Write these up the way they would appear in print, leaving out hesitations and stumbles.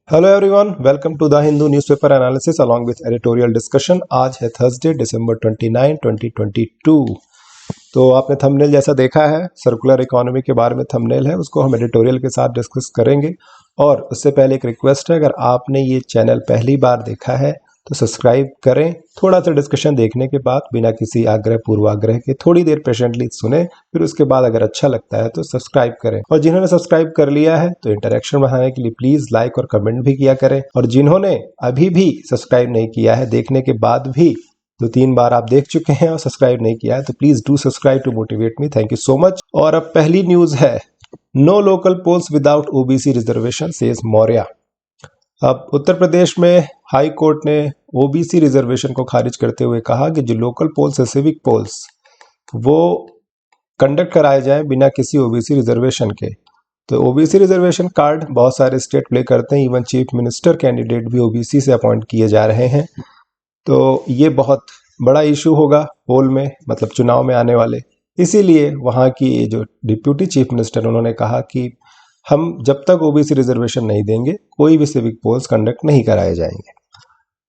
Hello everyone, welcome to the Hindu newspaper analysis along with editorial discussion. आज है Thursday दिसंबर 29, 2022। तो आपने थंबनेल जैसा देखा है, सर्कुलर इकोनॉमी के बारे में थंबनेल है, उसको हम एडिटोरियल के साथ डिस्कस करेंगे। और उससे पहले एक रिक्वेस्ट है, अगर आपने ये चैनल पहली बार देखा है तो सब्सक्राइब करें। थोड़ा सा डिस्कशन देखने के बाद बिना किसी आग्रह पूर्वाग्रह के थोड़ी देर पेशेंटली सुने, फिर उसके बाद अगर अच्छा लगता है तो सब्सक्राइब करें। और जिन्होंने सब्सक्राइब कर लिया है तो इंटरेक्शन बढ़ाने के लिए प्लीज लाइक और कमेंट भी किया करें। और जिन्होंने अभी भी सब्सक्राइब नहीं किया है, देखने के बाद भी 2-3 बार आप देख चुके हैं और सब्सक्राइब नहीं किया है, तो please do subscribe to motivate me. Thank you so much. और अब पहली न्यूज है, no local polls without OBC reservation says Maurya. अब उत्तर प्रदेश में हाई कोर्ट ने ओबीसी रिजर्वेशन को खारिज करते हुए कहा कि जो लोकल पोल्स है, सिविक पोल्स, वो कंडक्ट कराए जाएं बिना किसी ओबीसी रिजर्वेशन के। तो ओबीसी रिजर्वेशन कार्ड बहुत सारे स्टेट प्ले करते हैं, इवन चीफ मिनिस्टर कैंडिडेट भी ओबीसी से अपॉइंट किए जा रहे हैं। तो ये बहुत बड़ा इशू होगा पोल में, मतलब चुनाव में आने वाले। इसीलिए वहाँ की जो डिप्यूटी चीफ मिनिस्टर, उन्होंने कहा कि हम जब तक ओबीसी रिजर्वेशन नहीं देंगे कोई भी सिविक पोल्स कंडक्ट नहीं कराए जाएंगे।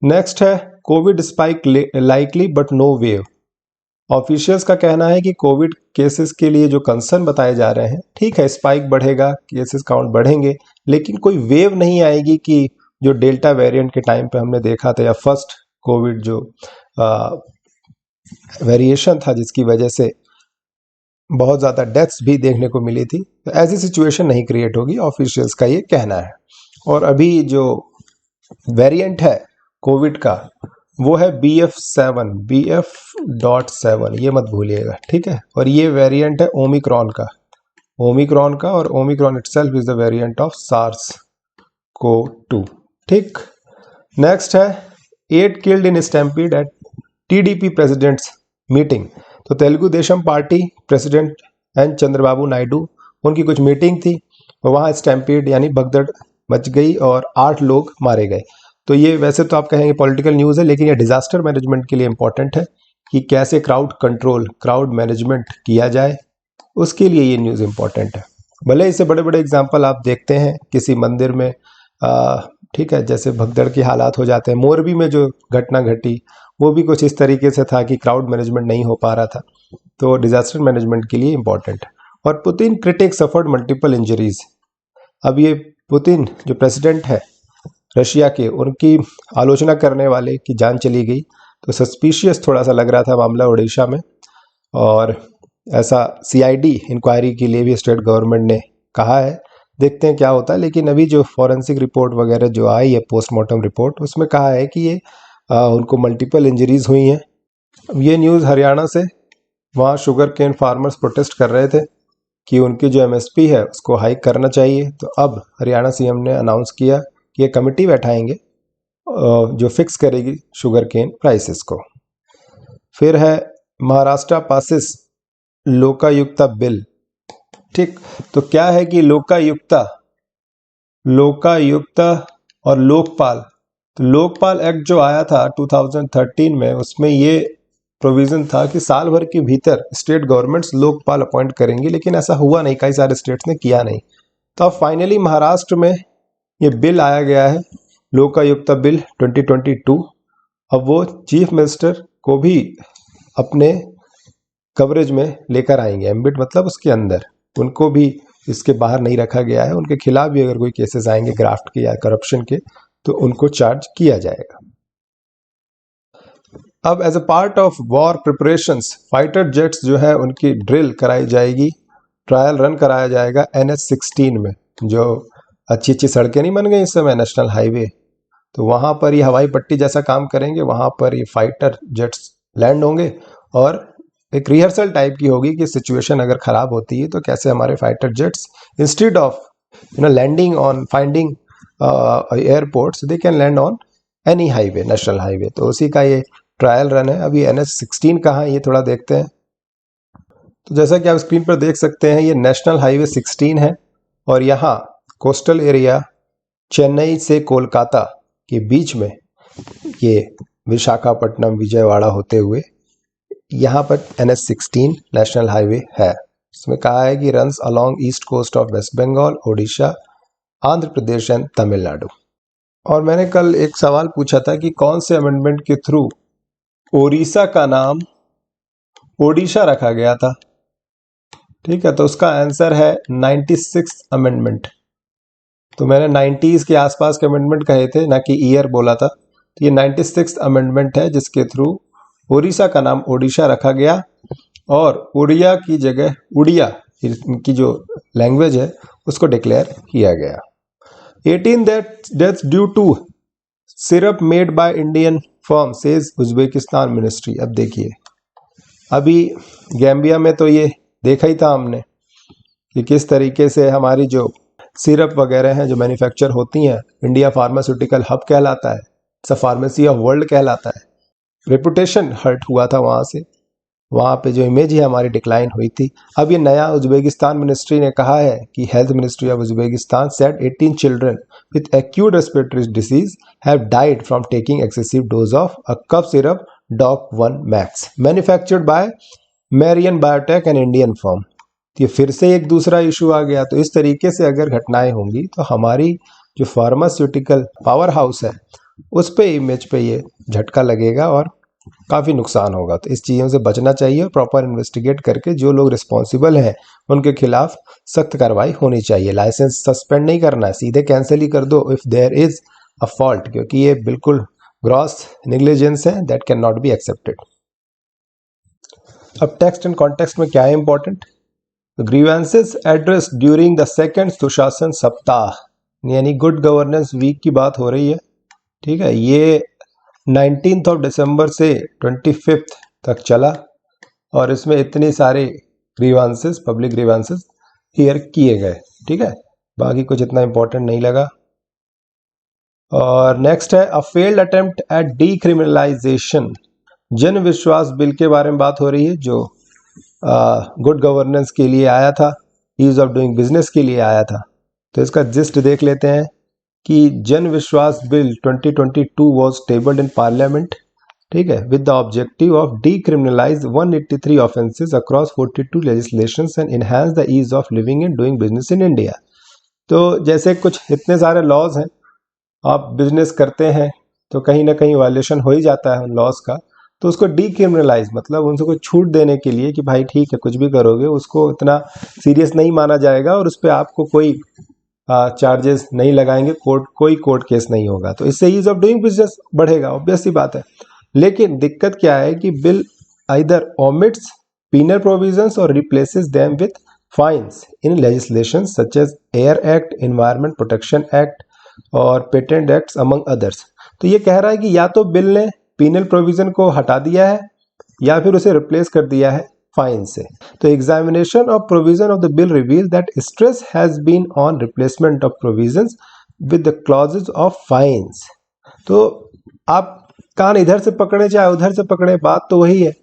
नेक्स्ट है, covid spike likely but no wave. Officials का कहना है कि कोविड केसेस के लिए जो कंसर्न बताए जा रहे हैं, ठीक है, स्पाइक बढ़ेगा, केसेस काउंट बढ़ेंगे, लेकिन कोई वेव नहीं आएगी कि जो डेल्टा वेरिएंट के टाइम पे हमने देखा था, या फर्स्ट कोविड जो वेरिएशन था जिसकी वजह से बहुत ज़्यादा डेथ्स भी देखने को मिली थी, तो ऐसी सिचुएशन नहीं क्रिएट होगी, ऑफिशियल्स का ये कहना है। और अभी जो वेरिएंट है कोविड का, वो है BF.7, ये मत भूलिएगा, ठीक है। और ये वेरिएंट है ओमिक्रॉन का, और Omicron itself is the variant of SARS-CoV-2, ठीक। नेक्स्ट है, 8 killed in stampede at TDP president's meeting. तो Telugu Desam Party president N Chandrababu Naidu, उनकी कुछ मीटिंग थी, वहाँ स्टैम्पीड यानी भगदड़ मच गई और 8 लोग मारे गए। तो ये वैसे तो आप कहेंगे पॉलिटिकल न्यूज़ है, लेकिन ये डिजास्टर मैनेजमेंट के लिए इंपॉर्टेंट है कि कैसे क्राउड कंट्रोल, क्राउड मैनेजमेंट किया जाए, उसके लिए ये न्यूज़ इंपॉर्टेंट है। भले इससे बड़े बड़े एग्जाम्पल आप देखते हैं किसी मंदिर में, ठीक है, जैसे भगदड़ के हालात हो जाते हैं। मोरबी में जो घटना घटी वो भी कुछ इस तरीके से था कि क्राउड मैनेजमेंट नहीं हो पा रहा था। तो डिजास्टर मैनेजमेंट के लिए इंपॉर्टेंट है। और Putin critic suffered multiple injuries. अब ये पुतिन जो प्रेसिडेंट है रशिया के, उनकी आलोचना करने वाले की जान चली गई, तो सस्पिशियस थोड़ा सा लग रहा था मामला उड़ीसा में। और ऐसा CID इंक्वायरी के लिए भी स्टेट गवर्नमेंट ने कहा है, देखते हैं क्या होता है। लेकिन अभी जो फॉरेंसिक रिपोर्ट वगैरह जो आई है, पोस्टमार्टम रिपोर्ट, उसमें कहा है कि ये उनको मल्टीपल इंजरीज हुई हैं। अब ये न्यूज़ हरियाणा से, वहाँ शुगर केन फार्मर्स प्रोटेस्ट कर रहे थे कि उनकी जो MSP है उसको हाइक करना चाहिए। तो अब हरियाणा CM ने अनाउंस किया कि ये कमेटी बैठाएंगे जो फिक्स करेगी शुगर केन प्राइसेस को। फिर है, महाराष्ट्र पासिस लोकायुक्ता बिल, ठीक। तो क्या है कि लोकायुक्ता और लोकपाल, तो लोकपाल एक्ट जो आया था 2013 में, उसमें ये प्रोविजन था कि साल भर के भीतर स्टेट गवर्नमेंट्स लोकपाल अपॉइंट करेंगी, लेकिन ऐसा हुआ नहीं, कई सारे स्टेट्स ने किया नहीं। तो अब फाइनली महाराष्ट्र में ये बिल आया गया है, लोकायुक्ता बिल 2022। अब वो चीफ मिनिस्टर को भी अपने कवरेज में लेकर आएंगे, एम्बिट मतलब उसके अंदर, उनको भी इसके बाहर नहीं रखा गया है। उनके खिलाफ भी अगर कोई केसेस आएंगे ग्राफ्ट के या करप्शन के, तो उनको चार्ज किया जाएगा। अब as a part of war preparations, fighter jets जो है उनकी ड्रिल कराई जाएगी, ट्रायल रन कराया जाएगा NH-16 में। जो अच्छी अच्छी सड़कें नहीं बन गई इस समय, नेशनल हाईवे, तो वहाँ पर ये हवाई पट्टी जैसा काम करेंगे, वहाँ पर ये फाइटर जेट्स लैंड होंगे और एक रिहर्सल टाइप की होगी कि सिचुएशन अगर ख़राब होती है तो कैसे हमारे fighter jets instead of landing on finding airports, they can land on any highway, national highway. तो उसी का ये ट्रायल रन है। अभी NH-16 कहाँ है ये थोड़ा देखते हैं। तो जैसा कि आप स्क्रीन पर देख सकते हैं, ये नेशनल हाईवे 16 है और यहाँ कोस्टल एरिया चेन्नई से कोलकाता के बीच में ये विशाखापट्टनम विजयवाड़ा होते हुए यहाँ पर NH-16 नेशनल हाईवे है। इसमें कहा है कि runs along east coast of West Bengal, Odisha, Andhra Pradesh and Tamil Nadu. और मैंने कल एक सवाल पूछा था कि कौन से अमेंडमेंट के थ्रू ओडिशा का नाम ओडिशा रखा गया था। ठीक है, तो उसका आंसर है 96 अमेंडमेंट। तो मैंने 90s के आसपास के अमेंडमेंट कहे थे, ना कि ईयर बोला था। तो ये 96 अमेंडमेंट है जिसके थ्रू ओडिशा का नाम ओडिशा रखा गया और उड़िया की जगह उड़िया की जो लैंग्वेज है उसको डिक्लेयर किया गया। 18 deaths due to syrup made by Indian firm says Uzbekistan ministry. अब देखिए, अभी गैम्बिया में तो ये देखा ही था हमने कि किस तरीके से हमारी जो सिरप वगैरह हैं जो मैन्युफैक्चर होती हैं, इंडिया फार्मास्यूटिकल हब कहलाता है, it's a pharmacy of world कहलाता है। रेपुटेशन हर्ट हुआ था वहाँ से, वहाँ पे जो इमेज है हमारी डिक्लाइन हुई थी। अब ये नया उज्बेकिस्तान मिनिस्ट्री ने कहा है कि health ministry of Uzbekistan said 18 children with acute respiratory disease have died from taking excessive dose of a cough syrup Doc 1 Max manufactured by Marion Biotech and Indian firm. ये फिर से एक दूसरा issue आ गया। तो इस तरीके से अगर घटनाएं होंगी तो हमारी जो फार्मास्यूटिकल पावर हाउस है उस पे इमेज पे ये झटका लगेगा और काफ़ी नुकसान होगा। तो इस चीज़ों से बचना चाहिए और प्रॉपर इन्वेस्टिगेट करके जो लोग रिस्पॉन्सिबल हैं उनके खिलाफ सख्त कार्रवाई होनी चाहिए। लाइसेंस सस्पेंड नहीं करना है, सीधे कैंसिल ही कर दो if there is a fault, क्योंकि ये बिल्कुल ग्रॉस नेग्लिजेंस है that can not be accepted. अब टेक्स्ट एंड कॉन्टेक्स्ट में क्या है important, grievances addressed during the second Sushasan Saptah, यानी गुड गवर्नेंस वीक की बात हो रही है। ठीक है, ये 19 दिसंबर से 25 तक चला और इसमें इतनी सारे ग्रीवांसेस, पब्लिक ग्रीवांसेस हियर किए गए। ठीक है, बाकी कुछ इतना इंपॉर्टेंट नहीं लगा। और नेक्स्ट है a failed attempt at decriminalisation, जन विश्वास बिल के बारे में बात हो रही है जो गुड गवर्नेंस के लिए आया था, ईज ऑफ डूइंग बिजनेस के लिए आया था। तो इसका जिस्ट देख लेते हैं कि Jan Vishwas bill 2022 was tabled in parliament, ठीक है, with the objective of decriminalise 183 offences across 42 legislations and enhance the ease of living and doing business in India. तो जैसे कुछ इतने सारे लॉज हैं, आप बिजनेस करते हैं तो कहीं ना कहीं वायलेशन हो ही जाता है उन लॉज का, तो उसको डीक्रिमिनलाइज मतलब उनसे कोई छूट देने के लिए कि भाई ठीक है कुछ भी करोगे उसको इतना सीरियस नहीं माना जाएगा और उस पर आपको कोई चार्जेस नहीं लगाएंगे, कोई कोर्ट केस नहीं होगा। तो इससे ईज ऑफ डूइंग बिजनेस बढ़ेगा, ऑब्वियस सी बात है। लेकिन दिक्कत क्या है कि bill either omits penal provisions और replaces them with fines in legislation such as air act, environment protection act और पेटेंट एक्ट्स अमंग अदर्स। तो ये कह रहा है कि या तो बिल ने पीनल प्रोविजन को हटा दिया है या फिर उसे रिप्लेस कर दिया है फाइन से। तो examination of provision of the bill reveal that stress has been on replacement of provisions with the clauses of fines. तो आप कान इधर से पकड़े चाहे उधर से पकड़े, बात तो वही है।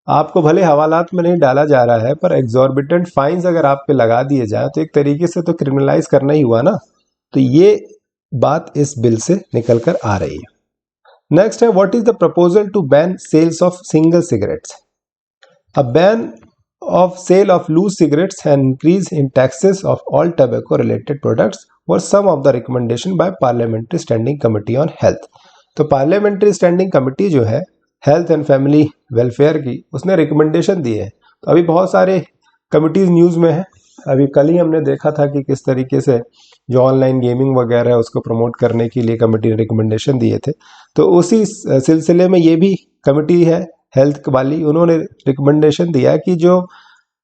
आपको भले हवालात में नहीं डाला जा रहा है पर एग्जॉर्बिटेंट फाइन्स अगर आप पे लगा दिए जाए तो एक तरीके से तो क्रिमिनलाइज करना ही हुआ ना। तो ये बात इस बिल से निकल कर आ रही है। नेक्स्ट है what is the proposal to ban sales of single cigarettes. A ban of sale of loose cigarettes and increase in taxes of all tobacco related products were some of the recommendation by Parliamentary Standing Committee on Health। तो Parliamentary Standing Committee जो है health and family welfare की, उसने recommendation दी है। तो अभी बहुत सारे कमिटीज़ न्यूज़ में है। अभी कल ही हमने देखा था कि किस तरीके से जो ऑनलाइन गेमिंग वगैरह है उसको प्रमोट करने के लिए कमेटी ने रिकमेंडेशन दिए थे। तो उसी सिलसिले में ये भी कमेटी है हेल्थ वाली, उन्होंने रिकमेंडेशन दिया कि जो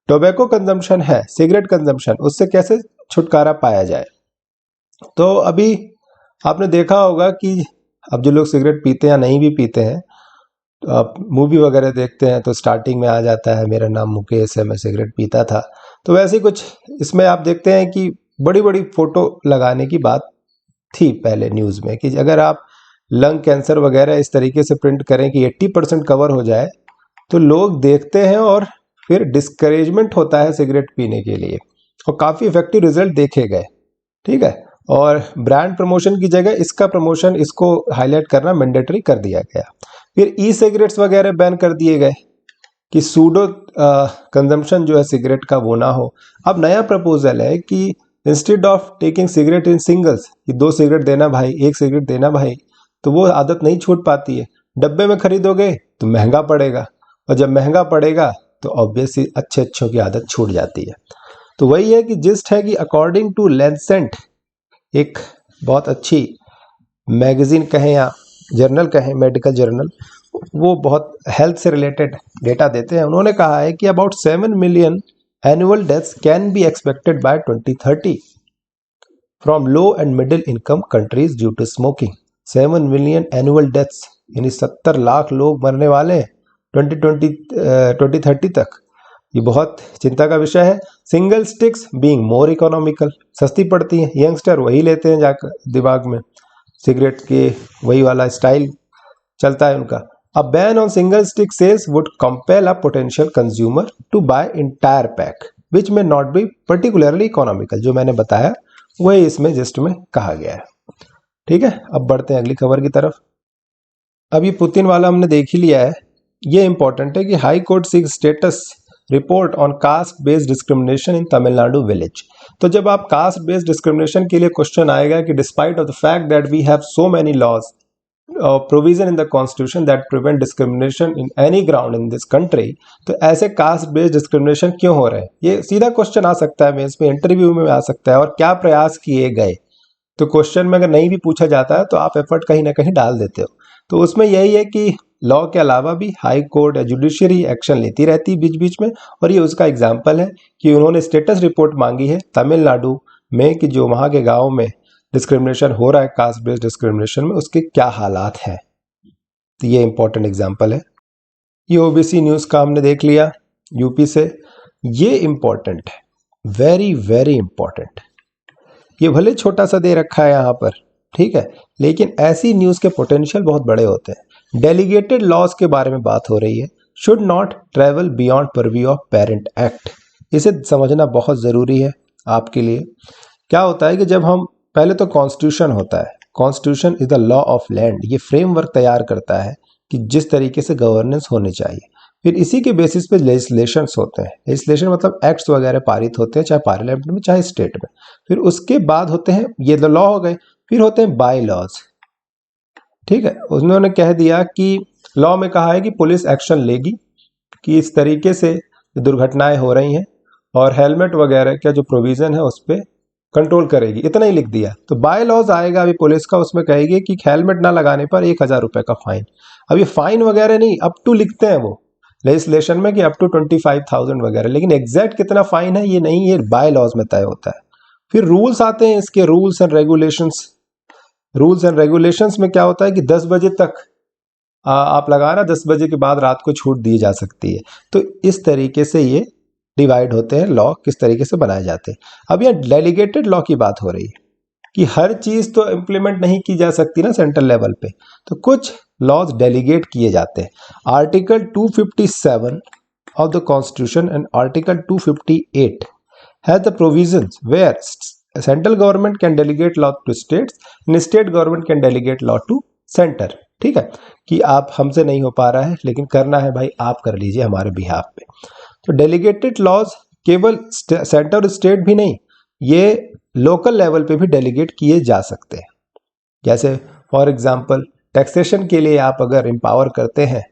टोबैको कंजम्पशन है, सिगरेट कंजम्पशन, उससे कैसे छुटकारा पाया जाए। तो अभी आपने देखा होगा कि अब जो लोग सिगरेट पीते हैं या नहीं भी पीते हैं, तो आप मूवी वगैरह देखते हैं तो स्टार्टिंग में आ जाता है मेरा नाम मुकेश है, मैं सिगरेट पीता था। तो वैसे कुछ इसमें आप देखते हैं कि बड़ी बड़ी फोटो लगाने की बात थी पहले न्यूज़ में कि अगर आप लंग कैंसर वगैरह इस तरीके से प्रिंट करें कि 80% कवर हो जाए तो लोग देखते हैं और फिर डिस्करेजमेंट होता है सिगरेट पीने के लिए, और काफ़ी इफेक्टिव रिजल्ट देखे गए। ठीक है, और ब्रांड प्रमोशन की जगह इसका प्रमोशन, इसको हाईलाइट करना मैंडेटरी कर दिया गया। फिर ई सिगरेट्स वगैरह बैन कर दिए गए कि सूडो कंजम्पशन जो है सिगरेट का वो ना हो। अब नया प्रपोजल है कि instead of taking cigarette in singles, ये 2 सिगरेट देना भाई, 1 सिगरेट देना भाई, तो वो आदत नहीं छूट पाती है। डब्बे में खरीदोगे तो महंगा पड़ेगा, और जब महंगा पड़ेगा तो ऑब्वियसली अच्छे अच्छों की आदत छूट जाती है। तो वही है कि जिस्ट है कि अकॉर्डिंग टू लैंसेट, एक बहुत अच्छी मैगजीन कहें या जर्नल कहें, मेडिकल जर्नल, वो बहुत हेल्थ से रिलेटेड डेटा देते हैं। उन्होंने कहा है कि about 7 million annual deaths can be expected by 2030 from low and middle income countries due to smoking. 7 million annual deaths, यानी 70 लाख लोग मरने वाले हैं 2030 तक। ये बहुत चिंता का विषय है। Single sticks being more economical, सस्ती पड़ती हैं, यंगस्टर वही लेते हैं जाकर, दिमाग में सिगरेट के वही वाला स्टाइल चलता है उनका। A ban on single stick sales would compel a potential consumer to buy entire pack which may not B particularly economical. जो मैंने बताया वही इसमें जस्ट में कहा गया है। ठीक है, अब बढ़ते हैं अगली खबर की तरफ। अब ये पुतिन वाला हमने देख ही लिया है। ये इंपॉर्टेंट है कि high court seeks status report on caste based discrimination in Tamil Nadu village. तो जब आप कास्ट बेस्ड डिस्क्रिमिनेशन के लिए क्वेश्चन आएगा कि despite of the fact that we have so many laws provision in the constitution that prevent discrimination in any ground in this country, तो ऐसे cast based discrimination क्यों हो रहे हैं, ये सीधा क्वेश्चन आ सकता है मेंस में, इंटरव्यू में आ सकता है। और क्या प्रयास किए गए, तो क्वेश्चन में अगर नहीं भी पूछा जाता है तो आप एफर्ट कहीं ना कहीं डाल देते हो। तो उसमें यही है कि लॉ के अलावा भी हाई कोर्ट या जुडिशरी एक्शन लेती रहती है बीच बीच में, और ये उसका एग्जाम्पल है कि उन्होंने स्टेटस रिपोर्ट मांगी है तमिलनाडु में कि जो वहाँ के गाँव में डिस्क्रिमिनेशन हो रहा है कास्ट बेस्ड डिस्क्रिमिनेशन में, उसके क्या हालात हैं। तो ये इंपॉर्टेंट एग्जाम्पल है। ये ओबीसी न्यूज़ का हमने देख लिया यूपी से। ये इंपॉर्टेंट है, वेरी वेरी इंपॉर्टेंट। ये भले छोटा सा दे रखा है यहाँ पर, ठीक है, लेकिन ऐसी न्यूज़ के पोटेंशियल बहुत बड़े होते हैं। डेलीगेटेड लॉज के बारे में बात हो रही है। Should not travel beyond purview of parent act, इसे समझना बहुत ज़रूरी है आपके लिए। क्या होता है कि जब हम पहले तो कॉन्स्टिट्यूशन होता है, constitution is the law of land, ये फ्रेमवर्क तैयार करता है कि जिस तरीके से गवर्नेंस होनी चाहिए। फिर इसी के बेसिस पे लेजिस्लेशंस होते हैं। लेजिस्लेशन मतलब एक्ट्स वगैरह पारित होते हैं, चाहे पार्लियामेंट में चाहे स्टेट में। फिर उसके बाद होते हैं, ये लॉ हो गए, फिर होते हैं बाय लॉज। ठीक है, उन्होंने कह दिया कि लॉ में कहा है कि पुलिस एक्शन लेगी कि इस तरीके से दुर्घटनाएं हो रही हैं, और हेलमेट वगैरह का जो प्रोविजन है उस पर कंट्रोल करेगी, इतना ही लिख दिया। तो बाय लॉज आएगा अभी पुलिस का, उसमें कहेगी कि हेलमेट ना लगाने पर 1000 रुपये का फाइन। अब ये फाइन वगैरह नहीं, अप टू लिखते हैं वो लेजिस्लेशन में कि अप टू 25,000 वगैरह, लेकिन एग्जैक्ट कितना फाइन है ये नहीं, ये बाय लॉज में तय होता है। फिर रूल्स आते हैं इसके, rules and regulations. Rules and regulations में क्या होता है कि 10 बजे तक आप लगाना, 10 बजे के बाद रात को छूट दी जा सकती है। तो इस तरीके से ये डिवाइड होते हैं लॉ, किस तरीके से बनाए जाते हैं। अब यह डेलीगेटेड लॉ की बात हो रही है कि हर चीज तो इम्प्लीमेंट नहीं की जा सकती ना सेंट्रल लेवल पे, तो कुछ लॉज डेलीगेट किए जाते हैं। Article 257 of the constitution and article 258 has the provisions where central government can delegate law to states and state government can delegate law to centre. ठीक है, कि आप हमसे नहीं हो पा रहा है लेकिन करना है भाई, आप कर लीजिए हमारे बिहाफ पे। तो डेलीगेटेड लॉज केवल सेंटर और स्टेट भी नहीं, ये लोकल लेवल पे भी डेलीगेट किए जा सकते हैं। जैसे फॉर एग्जांपल टैक्सेशन के लिए आप अगर एम्पावर करते हैं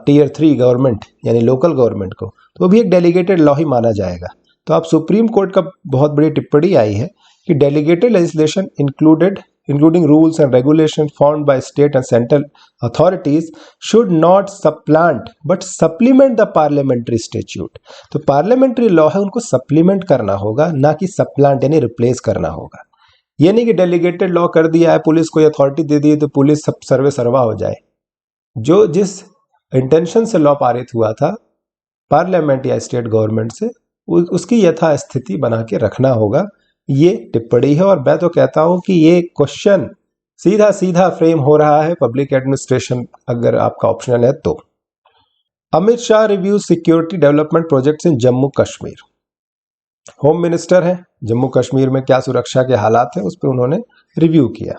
टीयर 3 गवर्नमेंट यानी लोकल गवर्नमेंट को, तो वो भी एक डेलीगेटेड लॉ ही माना जाएगा। तो आप सुप्रीम कोर्ट का बहुत बड़ी टिप्पणी आई है कि delegated legislation including rules and regulations formed by state and central authorities should not supplant but supplement the parliamentary statute। तो पार्लियामेंट्री लॉ है उनको सप्लीमेंट करना होगा, ना कि सप्लांट यानी रिप्लेस करना होगा। ये नहीं कि डेलीगेटेड लॉ कर दिया है, पुलिस को अथॉरिटी दे दी है तो पुलिस सब सर्वे सर्वा हो जाए। जो जिस इंटेंशन से लॉ पारित हुआ था पार्लियामेंट या स्टेट गवर्नमेंट से, उसकी यथास्थिति बना के रखना होगा। ये टिप्पणी है, और मैं तो कहता हूं कि ये क्वेश्चन सीधा सीधा फ्रेम हो रहा है पब्लिक एडमिनिस्ट्रेशन अगर आपका ऑप्शनल है तो। Amit Shah review security development projects in Jammu Kashmir. Home minister है, जम्मू कश्मीर में क्या सुरक्षा के हालात है उस पर उन्होंने रिव्यू किया।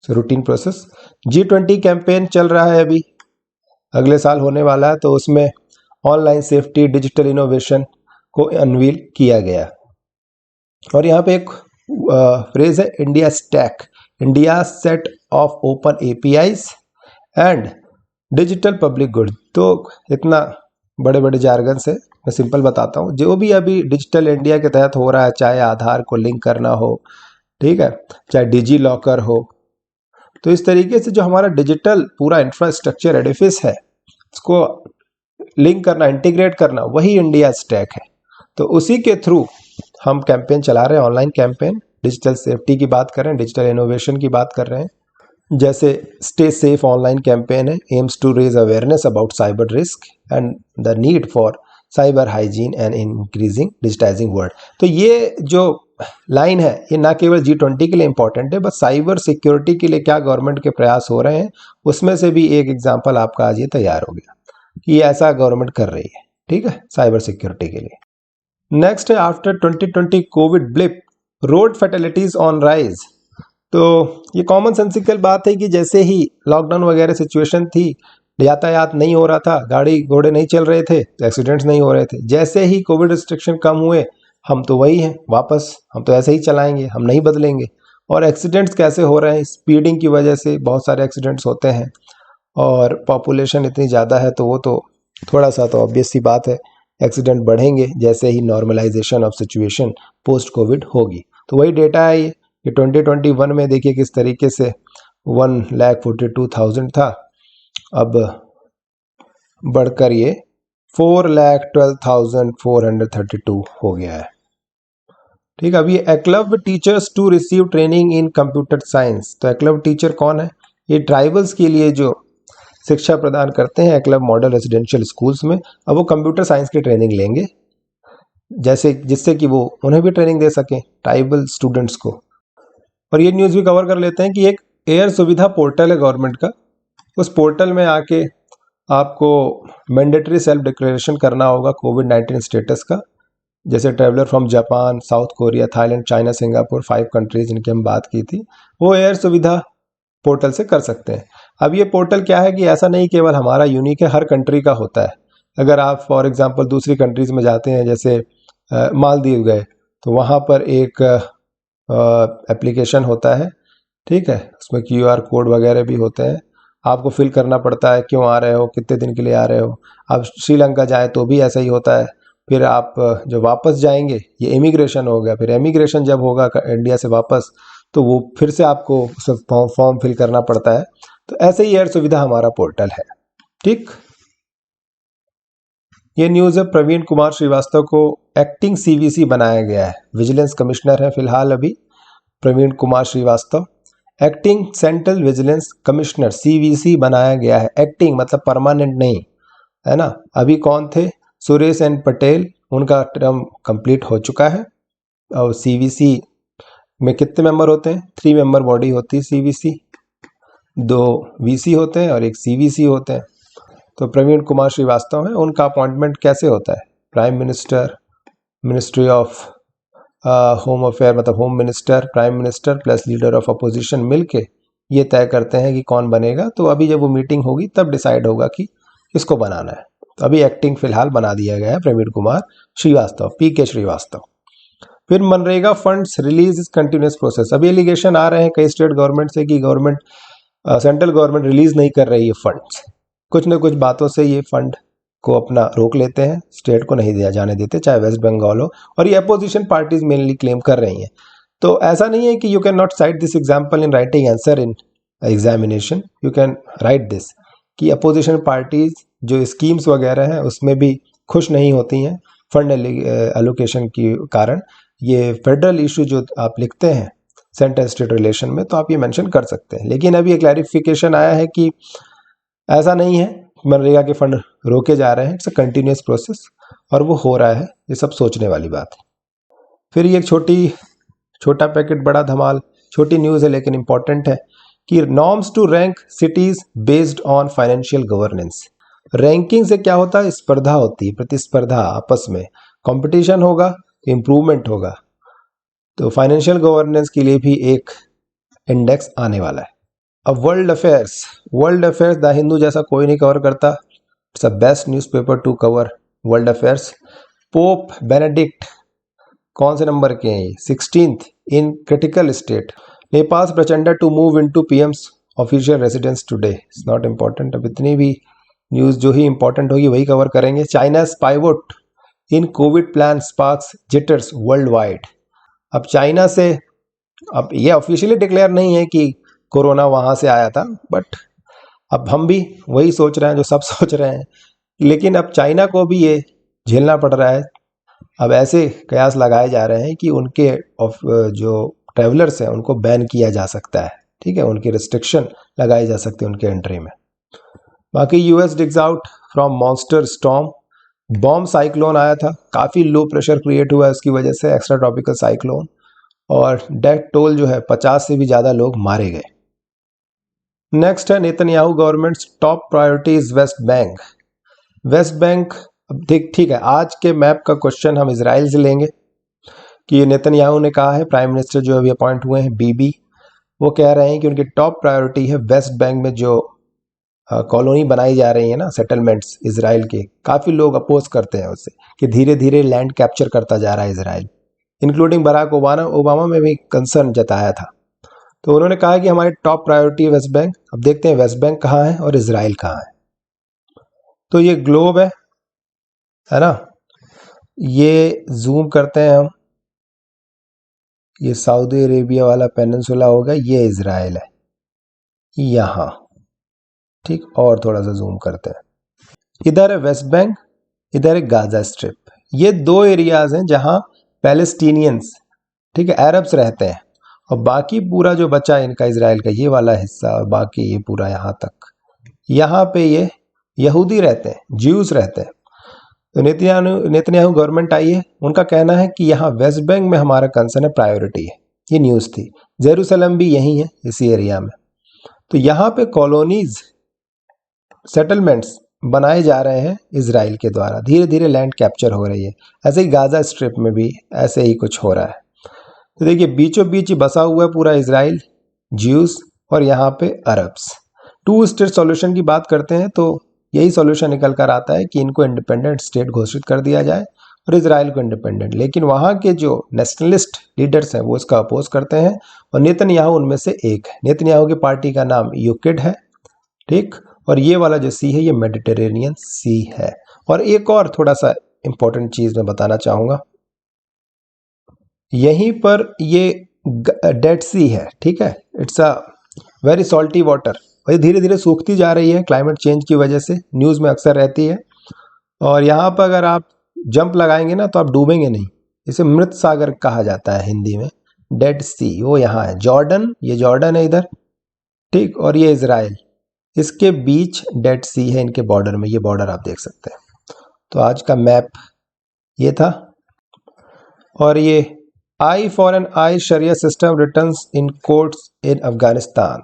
Routine process. G20 कैंपेन चल रहा है अभी, अगले साल होने वाला है, तो उसमें ऑनलाइन सेफ्टी डिजिटल इनोवेशन को अनवील किया गया। और यहाँ पे एक फ्रेज है India stack, India set of open APIs and digital public good. तो इतना बड़े बड़े जार्गन से मैं सिंपल बताता हूँ, जो भी अभी डिजिटल इंडिया के तहत हो रहा है, चाहे आधार को लिंक करना हो, ठीक है, चाहे डिजी लॉकर हो, तो इस तरीके से जो हमारा डिजिटल पूरा इंफ्रास्ट्रक्चर एडिफिस है, उसको लिंक करना, इंटीग्रेट करना, वही इंडिया स्टैक है। तो उसी के थ्रू हम कैंपेन चला रहे हैं, ऑनलाइन कैंपेन, डिजिटल सेफ्टी की बात कर रहे हैं, डिजिटल इनोवेशन की बात कर रहे हैं। जैसे स्टे सेफ ऑनलाइन कैंपेन है, aims to raise awareness about cyber risk and the need for cyber hygiene and increasing digitising world. तो ये जो लाइन है, ये ना केवल G20 के लिए इंपॉर्टेंट है, बस साइबर सिक्योरिटी के लिए क्या गवर्नमेंट के प्रयास हो रहे हैं, उसमें से भी एक एग्जाम्पल आपका आज ये तैयार हो गया कि ऐसा गवर्नमेंट कर रही है, ठीक है, साइबर सिक्योरिटी के लिए। नेक्स्ट है after 2020 COVID blip road fatalities on rise. तो ये कॉमन सेंसिकल बात है कि जैसे ही लॉकडाउन वगैरह सिचुएशन थी, यातायात नहीं हो रहा था, गाड़ी घोड़े नहीं चल रहे थे, तो एक्सीडेंट्स नहीं हो रहे थे। जैसे ही कोविड रिस्ट्रिक्शन कम हुए, हम तो वही हैं वापस, हम तो ऐसे ही चलाएंगे, हम नहीं बदलेंगे। और एक्सीडेंट्स कैसे हो रहे हैं, स्पीडिंग की वजह से बहुत सारे एक्सीडेंट्स होते हैं, और पॉपुलेशन इतनी ज़्यादा है तो वो तो थोड़ा सा तो ऑब्वियस सी बात है, एक्सीडेंट बढ़ेंगे जैसे ही normalization of situation post COVID होगी। तो वही डेटा है ये 2021 में देखिए किस तरीके से 1,42,000 था, अब बढ़कर ये 4,12,432 हो गया है। ठीक है, अभी Eklavya teachers to receive training in computer science. तो एकलव्य टीचर कौन है? ये ट्राइबल्स के लिए जो शिक्षा प्रदान करते हैं एकलव्य मॉडल रेजिडेंशियल स्कूल्स में। अब वो कंप्यूटर साइंस की ट्रेनिंग लेंगे, जैसे जिससे कि वो उन्हें भी ट्रेनिंग दे सकें ट्राइबल स्टूडेंट्स को। और ये न्यूज़ भी कवर कर लेते हैं कि एक एयर सुविधा पोर्टल है गवर्नमेंट का, उस पोर्टल में आके आपको मैंडेटरी सेल्फ डिक्लेरेशन करना होगा कोविड-19 स्टेटस का। जैसे traveller from Japan, south Korea, Thailand, China, Singapore, 5 countries जिनकी हम बात की थी, वो एयर सुविधा पोर्टल से कर सकते हैं। अब ये पोर्टल क्या है कि ऐसा नहीं केवल हमारा यूनिक है, हर कंट्री का होता है। अगर आप फॉर एग्जांपल दूसरी कंट्रीज में जाते हैं, जैसे मालदीव गए, तो वहाँ पर एक एप्लीकेशन होता है, ठीक है, उसमें QR कोड वगैरह भी होते हैं, आपको फिल करना पड़ता है क्यों आ रहे हो, कितने दिन के लिए आ रहे हो। अब श्रीलंका जाए तो भी ऐसा ही होता है। फिर आप जो वापस जाएंगे, ये इमिग्रेशन हो गया, फिर इमिग्रेशन जब होगा इंडिया से वापस, तो वो फिर से आपको फॉर्म फिल करना पड़ता है। तो ऐसे ही एयर सुविधा हमारा पोर्टल है, ठीक। ये न्यूज़ है प्रवीण कुमार श्रीवास्तव को एक्टिंग CVC बनाया गया है, विजिलेंस कमिश्नर है फिलहाल अभी Praveen Kumar Srivastava. Acting central vigilance commissioner CVC बनाया गया है। एक्टिंग मतलब परमानेंट नहीं, है ना। अभी कौन थे? सुरेश एन पटेल, उनका टर्म कंप्लीट हो चुका है। और CVC में कितने मेंबर होते हैं? 3 मेंबर बॉडी होती है CVC, 2 VC होते हैं और एक CVC होते हैं। तो प्रवीण कुमार श्रीवास्तव है, उनका अपॉइंटमेंट कैसे होता है? Prime minister, ministry of home affair, मतलब home minister, prime minister plus leader of opposition मिलके ये तय करते हैं कि कौन बनेगा। तो अभी जब वो मीटिंग होगी तब डिसाइड होगा कि किसको बनाना है। तो अभी एक्टिंग फिलहाल बना दिया गया है प्रवीण कुमार श्रीवास्तव, PK श्रीवास्तव। फिर MNREGA funds release is continuous process. अभी एलिगेशन आ रहे हैं कई स्टेट गवर्नमेंट से कि गवर्नमेंट, सेंट्रल गवर्नमेंट रिलीज नहीं कर रही है फंड्स, कुछ न कुछ बातों से ये फंड को अपना रोक लेते हैं, स्टेट को नहीं दिया जाने देते, चाहे वेस्ट बंगाल हो। और ये अपोजिशन पार्टीज मेनली क्लेम कर रही हैं। तो ऐसा नहीं है कि you can not site this example in writing answer in examination, you can write this कि अपोजिशन पार्टीज जो स्कीम्स वगैरह हैं उसमें भी खुश नहीं होती हैं फंड एलोकेशन के कारण। ये फेडरल इशू जो आप लिखते हैं सेंट्रल स्टेट रिलेशन में, तो आप ये मेंशन कर सकते हैं। लेकिन अभी एक क्लैरिफिकेशन आया है कि ऐसा नहीं है, मनरेगा के फंड रोके जा रहे हैं, इट्स अ कंटिन्यूस प्रोसेस और वो हो रहा है। ये सब सोचने वाली बात है। फिर ये छोटा पैकेट बड़ा धमाल, छोटी न्यूज़ है लेकिन इंपॉर्टेंट है कि norms to rank cities based on financial governance. Ranking से क्या होता है? स्पर्धा होती है, प्रतिस्पर्धा, आपस में कंपटीशन होगा, इम्प्रूवमेंट होगा। तो फाइनेंशियल गवर्नेंस के लिए भी एक इंडेक्स आने वाला है। अब वर्ल्ड अफेयर्स द हिंदू जैसा कोई नहीं कवर करता, it's a best newspaper to cover world affairs. Pope Benedict कौन से नंबर के हैं ये? 16th in critical state. Nepal Prachanda to move into PM's official residence today. It's not important. अब इतनी भी न्यूज़ जो ही इंपॉर्टेंट होगी वही कवर करेंगे। China pivot in covid plan sparks jitters world wide. अब चाइना से, अब ये ऑफिशियली डिक्लेयर नहीं है कि कोरोना वहाँ से आया था, बट अब हम भी वही सोच रहे हैं जो सब सोच रहे हैं, लेकिन अब चाइना को भी ये झेलना पड़ रहा है। अब ऐसे कयास लगाए जा रहे हैं कि उनके जो ट्रैवलर्स हैं उनको बैन किया जा सकता है, ठीक है, उनकी रिस्ट्रिक्शन लगाई जा सकती है उनके एंट्री में। बाकी US digs out from monster storm. Bomb cyclone आया था, काफ़ी लो प्रेशर क्रिएट हुआ है उसकी वजह से, एक्स्ट्रा ट्रॉपिकल साइक्लोन, और डेथ टोल जो है 50 से भी ज़्यादा लोग मारे गए। नेक्स्ट है Netanyahu governments top priorities West Bank. West Bank, अब ठीक है, आज के मैप का क्वेश्चन हम इजराइल से लेंगे कि नेतन्याहू ने कहा है, प्राइम मिनिस्टर जो अभी अपॉइंट हुए हैं बीबी, वो कह रहे हैं कि उनकी टॉप प्रायोरिटी है वेस्ट बैंक में जो कॉलोनी बनाई जा रही है ना, सेटलमेंट्स इजराइल के, काफ़ी लोग अपोज करते हैं उससे कि धीरे धीरे लैंड कैप्चर करता जा रहा है इजराइल, इंक्लूडिंग बराक ओबामा में भी कंसर्न जताया था। तो उन्होंने कहा कि हमारी टॉप प्रायोरिटी है वेस्ट बैंक। अब देखते हैं वेस्ट बैंक कहाँ है और इजराइल कहाँ है। तो ये ग्लोब है ना, ये जूम करते हैं हम, ये सऊदी अरेबिया वाला पेनिनसुला होगा, ये इजराइल है यहाँ, ठीक, और थोड़ा सा जूम करते हैं, इधर है वेस्ट बैंक, इधर है गाजा स्ट्रिप। ये दो एरियाज हैं जहाँ पैलेस्टीनियंस, ठीक है, अरब्स रहते हैं, और बाकी पूरा जो बचा है इनका इजराइल का ये वाला हिस्सा, और बाकी ये पूरा यहाँ तक, यहाँ पे ये यहूदी रहते हैं, ज्यूज रहते हैं। तो नेतन्याहू गवर्नमेंट आई है, उनका कहना है कि यहाँ वेस्ट बैंक में हमारा कंसर्न है, प्रायोरिटी है। ये न्यूज़ थी। जेरूसलम भी यही है, इसी एरिया में। तो यहाँ पे कॉलोनीज, सेटलमेंट्स बनाए जा रहे हैं इजराइल के द्वारा, धीरे धीरे लैंड कैप्चर हो रही है। ऐसे ही गाजा स्ट्रिप में भी ऐसे ही कुछ हो रहा है। तो देखिए बीचों बीच बसा हुआ है पूरा इजराइल, ज्यूज, और यहाँ पे अरब्स। 2 स्टेट सॉल्यूशन की बात करते हैं तो यही सॉल्यूशन निकल कर आता है कि इनको इंडिपेंडेंट स्टेट घोषित कर दिया जाए और इजराइल को इंडिपेंडेंट। लेकिन वहाँ के जो नेशनलिस्ट लीडर्स हैं वो इसका अपोज करते हैं, और नेतन्याहू उनमें से एक है। नेतन्याहू की पार्टी का नाम यूकिड है, ठीक, और ये वाला जो सी है ये मेडिटेरेनियन सी है। और एक और थोड़ा सा इंपॉर्टेंट चीज़ मैं बताना चाहूँगा, यहीं पर ये डेड सी है, ठीक है, it's a very salty water, और ये धीरे धीरे सूखती जा रही है क्लाइमेट चेंज की वजह से, न्यूज़ में अक्सर रहती है। और यहाँ पर अगर आप जंप लगाएंगे ना तो आप डूबेंगे नहीं, इसे मृत सागर कहा जाता है हिंदी में। डेड सी वो यहाँ है, जॉर्डन, ये जॉर्डन है इधर, ठीक, और ये इजराइल, इसके बीच डेड सी है इनके बॉर्डर में, ये बॉर्डर आप देख सकते हैं। तो आज का मैप ये था। और ये eye for an eye sharia system returns in courts in Afghanistan.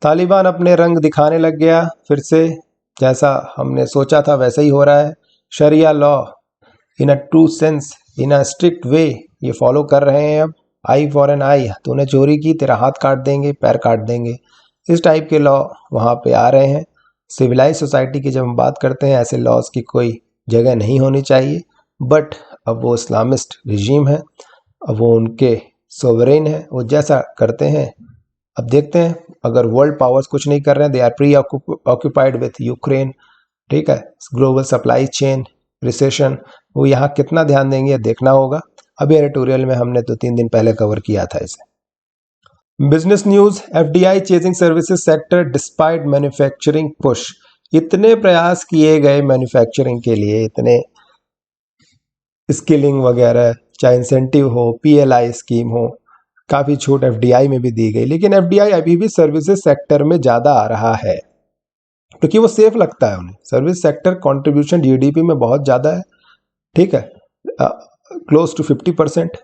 Taliban अपने रंग दिखाने लग गया फिर से, जैसा हमने सोचा था वैसा ही हो रहा है। Sharia law in a true sense, in a strict way, ये फॉलो कर रहे हैं अब। आई फॉर एन आई, तूने चोरी की तेरा हाथ काट देंगे, पैर काट देंगे, इस टाइप के लॉ वहाँ पे आ रहे हैं। सिविलाइज सोसाइटी की जब हम बात करते हैं ऐसे लॉज की कोई जगह नहीं होनी चाहिए, बट अब वो इस्लामिस्ट रिजीम है, अब वो उनके सोवरेन है, वो जैसा करते हैं। अब देखते हैं, अगर वर्ल्ड पावर्स कुछ नहीं कर रहे हैं, they are preoccupied with Ukraine, ठीक है, ग्लोबल सप्लाई चेन, रिसेशन, वो यहाँ कितना ध्यान देंगे देखना होगा। अभी एडिटोरियल में हमने तो 3 दिन पहले कवर किया था इसे। Business news, FDI chasing services sector despite manufacturing push. इतने प्रयास किए गए मैन्युफैक्चरिंग के लिए, इतने स्किलिंग वगैरह, चाहे इंसेंटिव हो, पीएलआई स्कीम हो, काफ़ी छूट एफडीआई में भी दी गई, लेकिन एफडीआई अभी भी सर्विसेज सेक्टर में ज़्यादा आ रहा है क्योंकि वो सेफ लगता है उन्हें। सर्विस सेक्टर कंट्रीब्यूशन जीडीपी में बहुत ज़्यादा है, ठीक है, क्लोज टू 50%,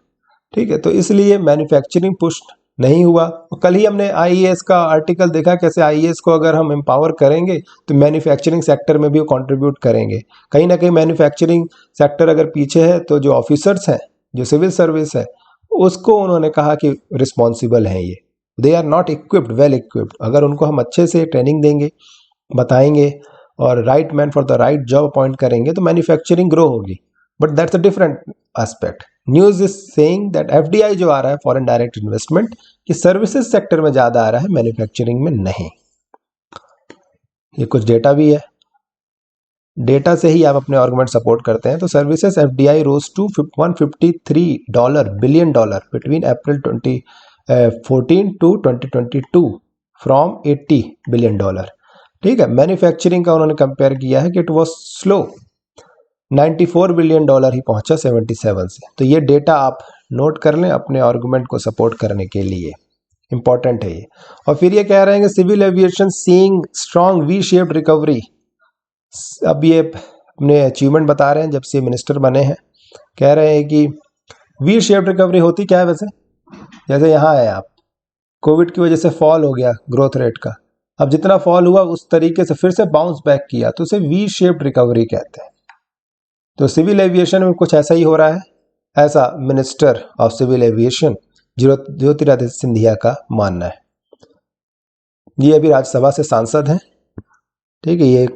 ठीक है, तो इसलिए मैन्युफैक्चरिंग पुश नहीं हुआ। कल ही हमने आईईएस का आर्टिकल देखा, कैसे आईईएस को अगर हम एम्पावर करेंगे तो मैन्युफैक्चरिंग सेक्टर में भी वो कंट्रीब्यूट करेंगे। कहीं ना कहीं मैन्युफैक्चरिंग सेक्टर अगर पीछे है तो जो ऑफिसर्स हैं, जो सिविल सर्विस है, उसको उन्होंने कहा कि रिस्पॉन्सिबल हैं ये, they are not equipped, well equipped. अगर उनको हम अच्छे से ट्रेनिंग देंगे, बताएंगे, और right man for the right job appoint करेंगे तो मैन्युफैक्चरिंग ग्रो होगी। But that's a different aspect. News is saying that FDI जो आ रहा है फॉरेन डायरेक्ट इन्वेस्टमेंट, कि सर्विसेज सेक्टर में ज्यादा आ रहा है, मैन्युफैक्चरिंग में नहीं। ये कुछ डेटा भी है, डेटा से ही आप अपने आर्गुमेंट सपोर्ट करते हैं। तो services FDI rose to $153 billion between April 2014 to 2022 from $80 billion. ठीक है, मैन्युफैक्चरिंग का उन्होंने कंपेयर किया है कि इट वॉज स्लो, $94 बिलियन ही पहुंचा 77 से। तो ये डेटा आप नोट कर लें अपने आर्गुमेंट को सपोर्ट करने के लिए, इंपॉर्टेंट है ये। और फिर ये कह रहे हैं कि civil aviation seeing strong V shaped recovery. अब ये अपने अचीवमेंट बता रहे हैं जब से मिनिस्टर बने हैं। कह रहे हैं कि वी शेप्ड रिकवरी होती क्या है वैसे, जैसे यहाँ है आप, कोविड की वजह से फॉल हो गया ग्रोथ रेट का, अब जितना फॉल हुआ उस तरीके से फिर से बाउंस बैक किया, तो उसे वी शेप्ड रिकवरी कहते हैं। तो सिविल एविएशन में कुछ ऐसा ही हो रहा है, ऐसा minister of civil aviation Jyotiraditya Scindia का मानना है। ये अभी राज्यसभा से सांसद हैं, ठीक है, ये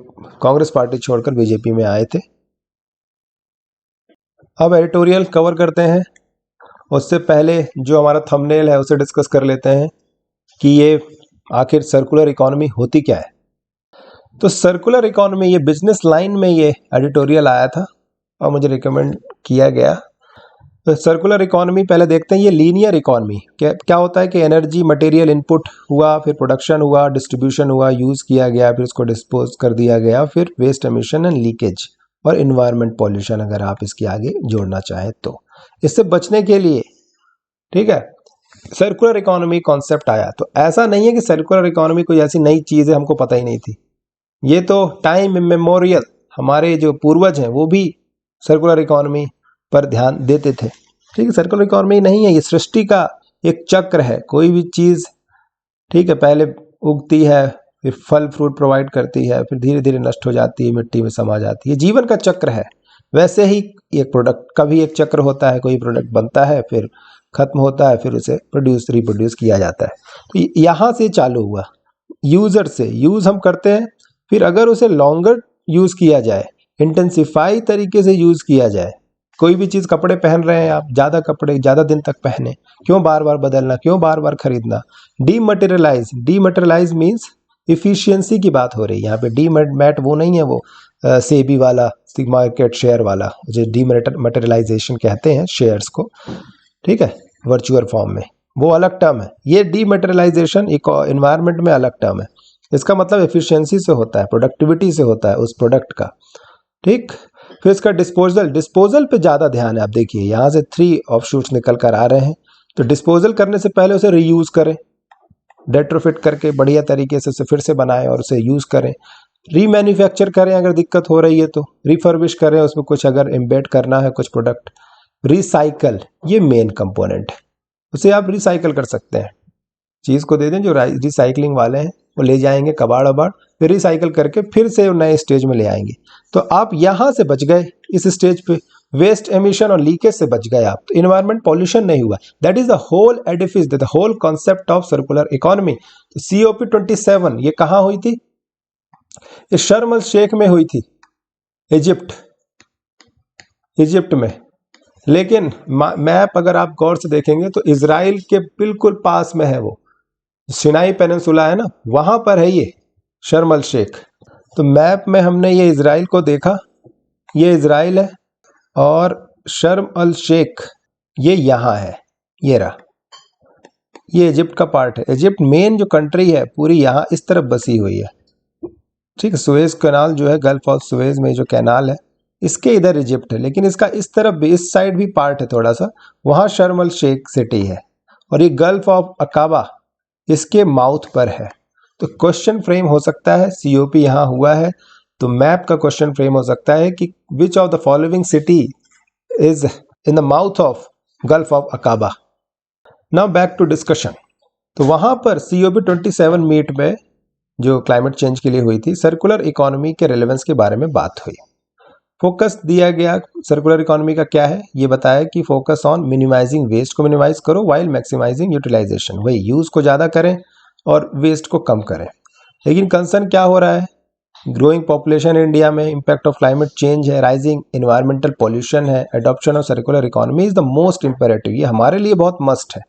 कांग्रेस पार्टी छोड़कर बीजेपी में आए थे। अब एडिटोरियल कवर करते हैं, उससे पहले जो हमारा थंबनेल है उसे डिस्कस कर लेते हैं कि ये आखिर सर्कुलर इकोनॉमी होती क्या है। तो सर्कुलर इकोनॉमी, ये बिजनेस लाइन में ये एडिटोरियल आया था और मुझे रिकमेंड किया गया। तो सर्कुलर इकोनॉमी पहले देखते हैं, ये लीनियर इकोनॉमी क्या होता है कि एनर्जी मटेरियल इनपुट हुआ, फिर प्रोडक्शन हुआ, डिस्ट्रीब्यूशन हुआ, यूज़ किया गया, फिर उसको डिस्पोज कर दिया गया, फिर वेस्ट एमिशन एंड लीकेज और इन्वायरमेंट पॉल्यूशन अगर आप इसके आगे जोड़ना चाहें तो। इससे बचने के लिए, ठीक है, सर्कुलर इकोनॉमी कॉन्सेप्ट आया। तो ऐसा नहीं है कि सर्कुलर इकोनॉमी कोई ऐसी नई चीज़ है हमको पता ही नहीं थी, ये तो टाइम इमेमोरियल हमारे जो पूर्वज हैं वो भी सर्कुलर इकोनॉमी पर ध्यान देते थे। ठीक है, सर्कुलर इकोनॉमी नहीं है, ये सृष्टि का एक चक्र है। कोई भी चीज़, ठीक है, पहले उगती है, फिर फल फ्रूट प्रोवाइड करती है, फिर धीरे धीरे नष्ट हो जाती है, मिट्टी में समा जाती है, जीवन का चक्र है। वैसे ही एक प्रोडक्ट का भी एक चक्र होता है, कोई प्रोडक्ट बनता है, फिर खत्म होता है, फिर उसे रिप्रोड्यूस किया जाता है। तो यहाँ से चालू हुआ, यूज़र से यूज़ हम करते हैं, फिर अगर उसे लॉन्गर यूज़ किया जाए, इंटेंसिफाई तरीके से यूज़ किया जाए, कोई भी चीज़, कपड़े पहन रहे हैं आप, ज़्यादा कपड़े ज़्यादा दिन तक पहने, क्यों बार बार बदलना, क्यों बार बार खरीदना। डीमटेरियलाइज मीन्स इफिशियंसी की बात हो रही है यहाँ पे। डीमैट वो नहीं है, वो सेबी वाला मार्केट शेयर वाला, जो डीमटेरियलाइजेशन कहते हैं शेयर्स को, ठीक है, वर्चुअल फॉर्म में, वो अलग टर्म है। ये डीमटेरियलाइजेशन एक एनवायरनमेंट में अलग टर्म है। इसका मतलब एफिशिएंसी से होता है, प्रोडक्टिविटी से होता है उस प्रोडक्ट का, ठीक। फिर इसका डिस्पोजल पे ज़्यादा ध्यान है। आप देखिए यहाँ से 3 ऑफशूट्स निकल कर आ रहे हैं। तो डिस्पोजल करने से पहले उसे रीयूज़ करें, रेट्रोफिट करके बढ़िया तरीके से उसे फिर से बनाएं और उसे यूज़ करें। रीमैन्युफैक्चर करें अगर दिक्कत हो रही है तो, रिफर्बिश करें, उसमें कुछ अगर एम्बेड करना है कुछ प्रोडक्ट। रिसाइकल, ये मेन कंपोनेंट है, उसे आप रिसाइकल कर सकते हैं। चीज़ को दे दें, जो रिसाइकलिंग वाले हैं वो ले जाएंगे कबाड़ वबाड़, फिर रिसाइकल करके फिर से नए स्टेज में ले आएंगे। तो आप यहाँ से बच गए, इस स्टेज पे वेस्ट एमिशन और लीकेज से बच गए आप, तो इन्वायरमेंट पॉल्यूशन नहीं हुआ। That is the whole edifice, the whole concept of circular economy. तो COP27 ये कहाँ हुई थी? ये शर्म अल शेख में हुई थी, इजिप्ट में। लेकिन मैप अगर आप गौर से देखेंगे तो इजराइल के बिल्कुल पास में है, वो सिनाई पेनिनसुला है ना, वहां पर है ये शर्म अल शेख। तो मैप में हमने ये इजराइल को देखा, ये इजराइल है, और शर्म अल शेख ये यहाँ है, ये रहा, ये इजिप्ट का पार्ट है। इजिप्ट मेन जो कंट्री है पूरी यहाँ इस तरफ बसी हुई है, ठीक है। सुएज कैनाल जो है, गल्फ ऑफ सुएज में जो कैनाल है, इसके इधर इजिप्ट है, लेकिन इसका इस तरफ भी, इस साइड भी पार्ट है थोड़ा सा, वहाँ शर्म अल शेख सिटी है। और ये गल्फ ऑफ अकाबा इसके माउथ पर है। तो क्वेश्चन फ्रेम हो सकता है, COP यहाँ हुआ है, तो मैप का क्वेश्चन फ्रेम हो सकता है कि which of the following city is in the mouth of gulf of Aqaba. Now back to discussion. तो वहाँ पर COP27 मीट में जो क्लाइमेट चेंज के लिए हुई थी, सर्कुलर इकोनॉमी के रेलेवेंस के बारे में बात हुई। फोकस दिया गया सर्कुलर इकोनॉमी का क्या है, ये बताया कि फोकस ऑन मिनिमाइजिंग वेस्ट को मिनिमाइज करो वाइल मैक्सिमाइजिंग यूटिलाइजेशन, वही यूज़ को ज़्यादा करें और वेस्ट को कम करें। लेकिन कंसर्न क्या हो रहा है ग्रोइंग पॉपुलेशन इंडिया में, इम्पैक्ट ऑफ क्लाइमेट चेंज है, राइजिंग इन्वायरमेंटल पॉल्यूशन है, adoption of circular economy is the most imperative, ये हमारे लिए बहुत मस्ट है।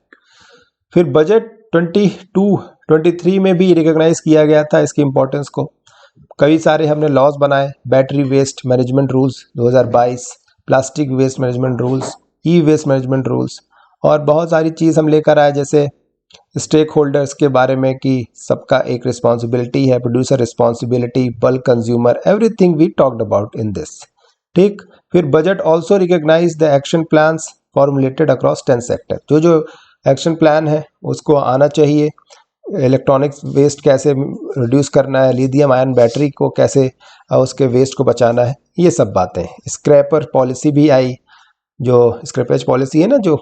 फिर बजट 22-23 में भी रिकॉग्नाइज किया गया था इसकी इंपॉर्टेंस को। कई सारे हमने लॉज बनाए, battery waste management rules 2022, plastic waste management rules, e waste management rules, और बहुत सारी चीज़ हम लेकर आए, जैसे स्टेक होल्डर्स के बारे में कि सबका एक रिस्पॉन्सिबिलिटी है, producer responsibility, bulk consumer, everything we talked about in this. ठीक। फिर budget also recognise the action plans formulated across 10 sector, जो एक्शन प्लान है उसको आना चाहिए। इलेक्ट्रॉनिक्स वेस्ट कैसे रिड्यूस करना है, लिथियम आयन बैटरी को कैसे उसके वेस्ट को बचाना है, ये सब बातें। स्क्रैपर पॉलिसी भी आई, जो स्क्रैपेज पॉलिसी है ना, जो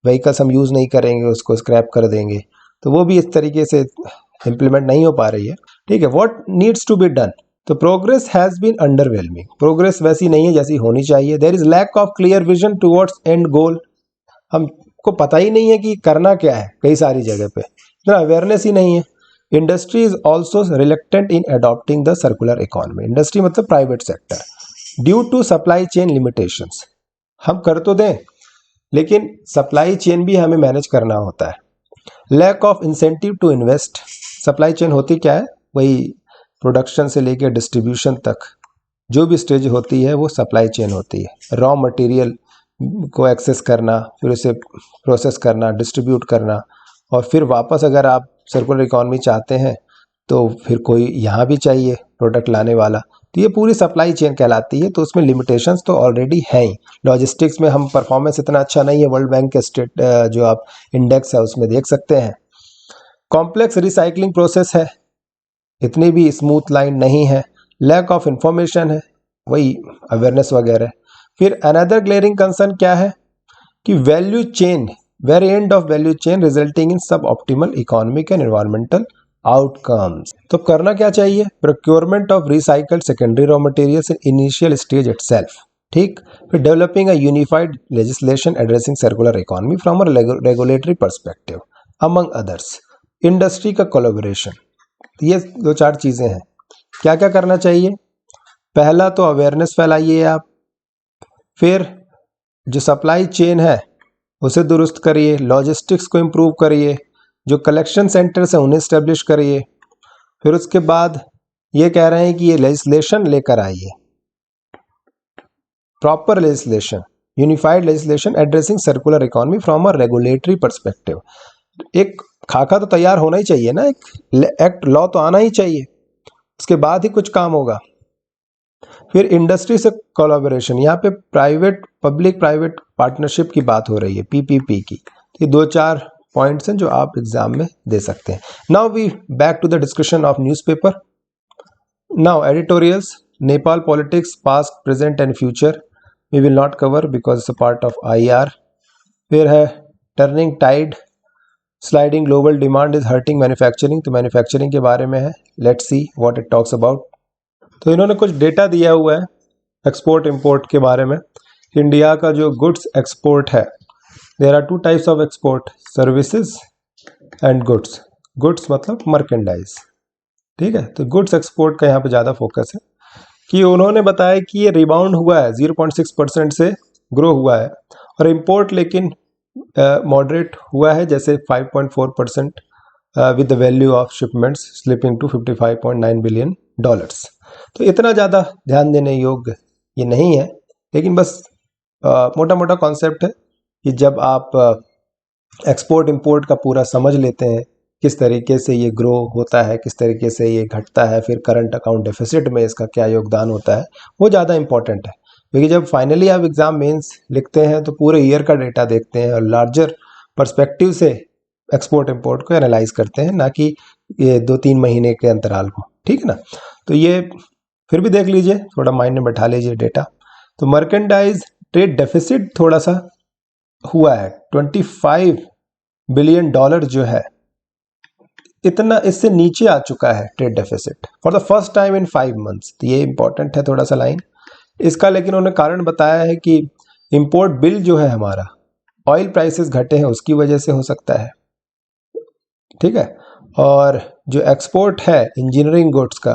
व्हीकल्स हम यूज़ नहीं करेंगे उसको स्क्रैप कर देंगे, तो वो भी इस तरीके से इम्प्लीमेंट नहीं हो पा रही है। ठीक है। What needs to be done, तो progress has been underwhelming, progress वैसी नहीं है जैसी होनी चाहिए। There is lack of clear vision towards end goal, हमको पता ही नहीं है कि करना क्या है, कई सारी जगह पे इतना अवेयरनेस ही नहीं है। Industry is also reluctant in adopting the circular economy, industry मतलब private sector, due to supply chain limitations. हम कर तो दें लेकिन सप्लाई चेन भी हमें मैनेज करना होता है। Lack of incentive to invest, supply chain होती क्या है, वही प्रोडक्शन से लेकर डिस्ट्रीब्यूशन तक जो भी स्टेज होती है वो सप्लाई चेन होती है। रॉ मटेरियल को एक्सेस करना, फिर उसे प्रोसेस करना, डिस्ट्रीब्यूट करना, और फिर वापस अगर आप सर्कुलर इकोनॉमी चाहते हैं तो फिर कोई यहाँ भी चाहिए प्रोडक्ट लाने वाला, तो ये पूरी सप्लाई चेन कहलाती है। तो उसमें लिमिटेशंस तो ऑलरेडी हैं ही। लॉजिस्टिक्स में हम परफॉर्मेंस इतना अच्छा नहीं है, वर्ल्ड बैंक के स्टेट जो आप इंडेक्स है उसमें देख सकते हैं। कॉम्प्लेक्स रिसाइकलिंग प्रोसेस है, इतनी भी स्मूथ लाइन नहीं है। लैक ऑफ इंफॉर्मेशन है, वही अवेयरनेस वगैरह। फिर अनदर ग्लेयरिंग कंसर्न क्या है कि value chain, very end of value chain resulting in suboptimal economic and environmental outcomes. तो करना क्या चाहिए, procurement of recycled secondary raw materials in initial stage itself. ठीक। फिर developing a unified legislation addressing circular economy from a regulatory perspective among others. Industry का collaboration, ये 2-4 चीज़ें हैं। क्या क्या करना चाहिए, पहला तो अवेयरनेस फैलाइए आप, फिर जो सप्लाई चेन है उसे दुरुस्त करिए, लॉजिस्टिक्स को इम्प्रूव करिए, जो कलेक्शन सेंटर्स हैं उन्हें इस्टेब्लिश करिए। फिर उसके बाद ये कह रहे हैं कि ये लेजिस्लेशन लेकर आइए, proper legislation, unified legislation addressing circular economy from a regulatory perspective. एक खाका तो तैयार होना ही चाहिए ना, एक एक्ट लॉ तो आना ही चाहिए, उसके बाद ही कुछ काम होगा। फिर इंडस्ट्री से कोलैबोरेशन, यहाँ पे प्राइवेट पब्लिक प्राइवेट पार्टनरशिप की बात हो रही है, पीपीपी की। ये 2-4 पॉइंट्स हैं जो आप एग्जाम में दे सकते हैं। Now we back to the discussion of newspaper. Now editorials, Nepal politics past present and future we will not cover because it's a part of IR. फिर है turning tide, sliding global demand is hurting manufacturing, तो manufacturing के बारे में है, let's see what it talks about. तो इन्होंने कुछ डेटा दिया हुआ है एक्सपोर्ट इंपोर्ट के बारे में। इंडिया का जो गुड्स एक्सपोर्ट है, there are 2 types of export, services and goods. Goods मतलब मर्केंडाइज। ठीक है, तो गुड्स एक्सपोर्ट का यहाँ पे ज़्यादा फोकस है कि उन्होंने बताया कि ये रिबाउंड हुआ है, 0.6% से ग्रो हुआ है, और इम्पोर्ट लेकिन मॉडरेट हुआ है, जैसे 5.4% with the value of shipments slipping to $55.9 billion. तो इतना ज़्यादा ध्यान देने योग्य ये नहीं है, लेकिन बस मोटा मोटा कॉन्सेप्ट है कि जब आप एक्सपोर्ट इंपोर्ट का पूरा समझ लेते हैं, किस तरीके से ये ग्रो होता है, किस तरीके से ये घटता है, फिर करंट अकाउंट डेफिसिट में इसका क्या योगदान होता है, वो ज़्यादा इंपॉर्टेंट है। क्योंकि जब फाइनली आप एग्ज़ाम मेंस लिखते हैं तो पूरे ईयर का डेटा देखते हैं और लार्जर पर्सपेक्टिव से एक्सपोर्ट इंपोर्ट को एनालाइज करते हैं, ना कि ये 2-3 महीने के अंतराल को। ठीक है ना, तो ये फिर भी देख लीजिए, थोड़ा माइंड में बैठा लीजिए डेटा। तो मर्केंडाइज ट्रेड डेफिसिट थोड़ा सा हुआ है, $25 बिलियन जो है, इतना इससे नीचे आ चुका है trade deficit for the first time in 5 months. तो ये इंपॉर्टेंट है थोड़ा सा लाइन इसका, लेकिन उन्होंने कारण बताया है कि इंपोर्ट बिल जो है हमारा, ऑयल प्राइसेस घटे हैं उसकी वजह से हो सकता है। ठीक है, और जो एक्सपोर्ट है इंजीनियरिंग गुड्स का,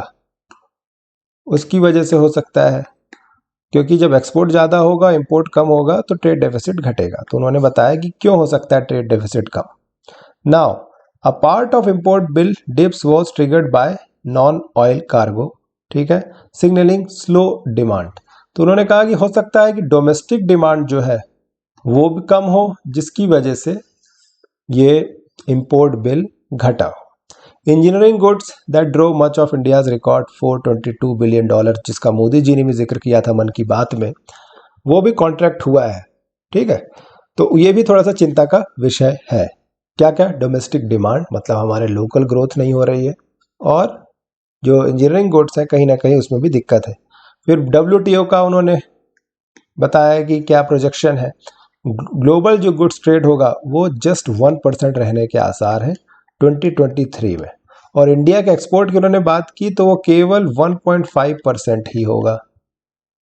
उसकी वजह से हो सकता है, क्योंकि जब एक्सपोर्ट ज़्यादा होगा इंपोर्ट कम होगा तो ट्रेड डेफिसिट घटेगा। तो उन्होंने बताया कि क्यों हो सकता है trade deficit come. Now a part of import bill dips was triggered by non oil cargo, ठीक है, सिग्नलिंग स्लो डिमांड। तो उन्होंने कहा कि हो सकता है कि डोमेस्टिक डिमांड जो है वो भी कम हो, जिसकी वजह से ये इंपोर्ट बिल घटा हो। Engineering goods that drew much of India's record $422 billion, जिसका मोदी जी ने भी जिक्र किया था मन की बात में, वो भी कॉन्ट्रैक्ट हुआ है, ठीक है। तो ये भी थोड़ा सा चिंता का विषय है। क्या क्या? डोमेस्टिक डिमांड, मतलब हमारे लोकल ग्रोथ नहीं हो रही है, और जो इंजीनियरिंग गुड्स है कहीं ना कहीं उसमें भी दिक्कत है। फिर WTO का उन्होंने बताया कि क्या प्रोजेक्शन है, ग्लोबल जो गुड्स ट्रेड होगा वो जस्ट 1% रहने के आसार हैं 2023 में, और इंडिया के एक्सपोर्ट की उन्होंने बात की तो वो केवल 1.5% ही होगा।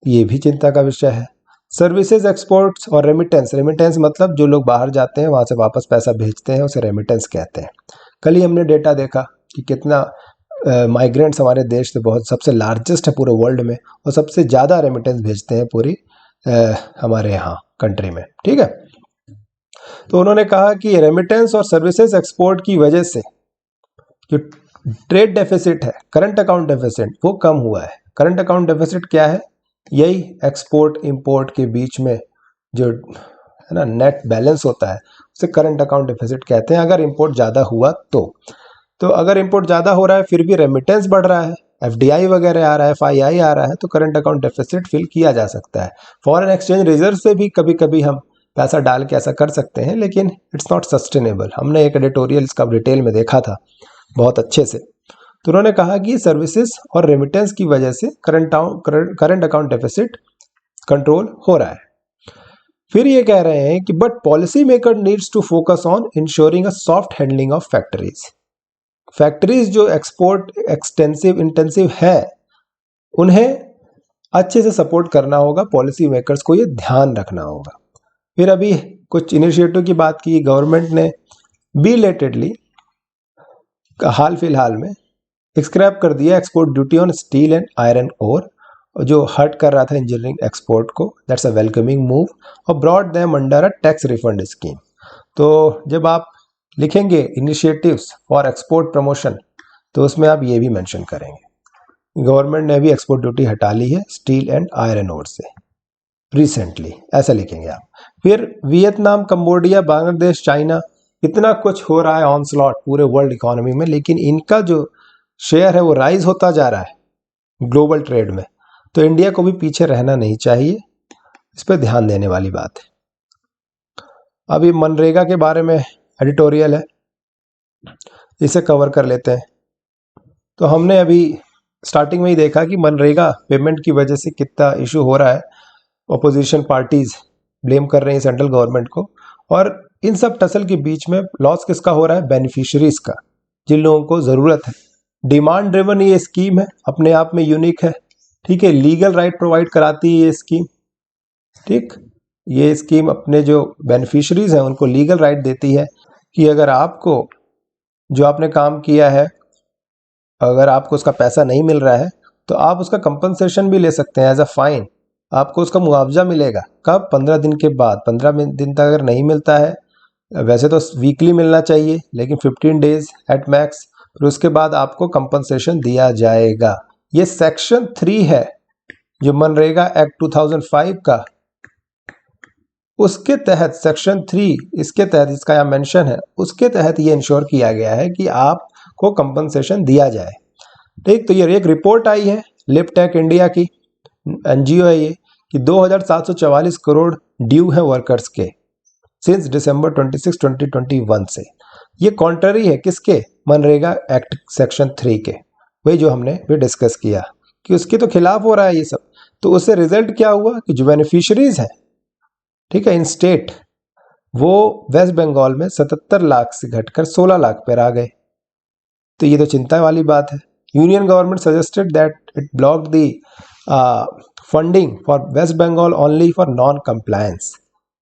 ये भी चिंता का विषय है। सर्विसेज एक्सपोर्ट्स और रेमिटेंस, रेमिटेंस मतलब जो लोग बाहर जाते हैं वहाँ से वापस पैसा भेजते हैं, उसे रेमिटेंस कहते हैं। कल ही हमने डेटा देखा कि कितना माइग्रेंट्स हमारे देश से, बहुत सबसे लार्जेस्ट है पूरे वर्ल्ड में, और सबसे ज़्यादा रेमिटेंस भेजते हैं पूरी हमारे यहाँ कंट्री में, ठीक है। तो उन्होंने कहा कि रेमिटेंस और सर्विसेज एक्सपोर्ट की वजह से जो ट्रेड डेफिसिट है, करंट अकाउंट डेफिसिट, वो कम हुआ है। करंट अकाउंट डेफिसिट क्या है? यही एक्सपोर्ट इंपोर्ट के बीच में जो है ना नेट बैलेंस होता है, उसे करंट अकाउंट डेफिसिट कहते हैं, अगर इंपोर्ट ज़्यादा हुआ तो अगर इंपोर्ट ज़्यादा हो रहा है फिर भी रेमिटेंस बढ़ रहा है, FDI वगैरह आ रहा है, FII आ रहा है, तो करंट अकाउंट डेफिसिट फिल किया जा सकता है। फॉरेन एक्सचेंज रिजर्व से भी कभी कभी हम पैसा डाल के ऐसा कर सकते हैं, लेकिन इट्स नॉट सस्टेनेबल। हमने एक एडिटोरियल इसका डिटेल में देखा था बहुत अच्छे से। तो उन्होंने कहा कि सर्विसेज और रेमिटेंस की वजह से करंट अकाउंट डेफिसिट कंट्रोल हो रहा है। फिर ये कह रहे हैं कि but policy maker needs to focus on ensuring a soft handling of factories जो एक्सपोर्ट एक्सटेंसिव इंटेंसिव है उन्हें अच्छे से सपोर्ट करना होगा, पॉलिसी मेकर्स को ये ध्यान रखना होगा। फिर अभी कुछ इनिशिएटिव की बात की गवर्नमेंट ने, बिलेटेडली हाल फिलहाल में स्क्रैप कर दिया export duty on steel and iron ore, जो हर्ट कर रहा था इंजीनियरिंग एक्सपोर्ट को। दैट्स अ वेलकमिंग मूव, और brought them under a tax refund scheme. तो जब आप लिखेंगे इनिशिएटिव्स फॉर एक्सपोर्ट प्रमोशन तो उसमें आप ये भी मेंशन करेंगे। गवर्नमेंट ने भी एक्सपोर्ट ड्यूटी हटा ली है स्टील एंड आयरन ओर से रिसेंटली, ऐसा लिखेंगे आप। फिर वियतनाम, कंबोडिया, बांग्लादेश, चाइना, इतना कुछ हो रहा है ऑन स्लॉट पूरे वर्ल्ड इकोनॉमी में, लेकिन इनका जो शेयर है वो राइज होता जा रहा है ग्लोबल ट्रेड में। तो इंडिया को भी पीछे रहना नहीं चाहिए, इस पर ध्यान देने वाली बात है। अभी मनरेगा के बारे में एडिटोरियल है, इसे कवर कर लेते हैं। तो हमने अभी स्टार्टिंग में ही देखा कि मनरेगा पेमेंट की वजह से कितना इशू हो रहा है। अपोजिशन पार्टीज ब्लेम कर रही हैं सेंट्रल गवर्नमेंट को, और इन सब टसल के बीच में लॉस किसका हो रहा है? बेनिफिशियरीज का, जिन लोगों को ज़रूरत है। डिमांड ड्रिवन ये स्कीम है, अपने आप में यूनिक है, ठीक है। लीगल राइट प्रोवाइड कराती है ये स्कीम, ठीक। ये स्कीम अपने जो बेनिफिशरीज हैं उनको लीगल राइट देती है कि अगर आपको जो आपने काम किया है, अगर आपको उसका पैसा नहीं मिल रहा है तो आप उसका कंपनसेशन भी ले सकते हैं एज अ फाइन। आपको उसका मुआवजा मिलेगा कब? 15 दिन के बाद। 15 दिन तक अगर नहीं मिलता है, वैसे तो वीकली मिलना चाहिए, लेकिन 15 डेज एट मैक्स, फिर उसके बाद आपको कंपनसेशन दिया जाएगा। ये सेक्शन 3 है जो मनरेगा एक्ट 2005 का, उसके तहत सेक्शन 3, इसके तहत इसका यहाँ मेंशन है, उसके तहत ये इंश्योर किया गया है कि आपको कंपनसेशन दिया जाए, ठीक। तो ये एक रिपोर्ट आई है लिपटेक इंडिया की, NGO है ये, कि 2744 करोड़ ड्यू है वर्कर्स के सिंस दिसंबर 26, 2021 से। ये कॉन्ट्ररी है किसके? मनरेगा एक्ट सेक्शन 3 के, वही जो हमने भी डिस्कस किया कि उसके तो खिलाफ हो रहा है ये सब। तो उससे रिजल्ट क्या हुआ कि जो बेनिफिशरीज हैं, ठीक है, इन स्टेट, वो वेस्ट बंगाल में 77 लाख से घटकर 16 लाख पर आ गए। तो ये तो चिंता वाली बात है। Union government suggested that it block the funding for West Bengal only for non compliance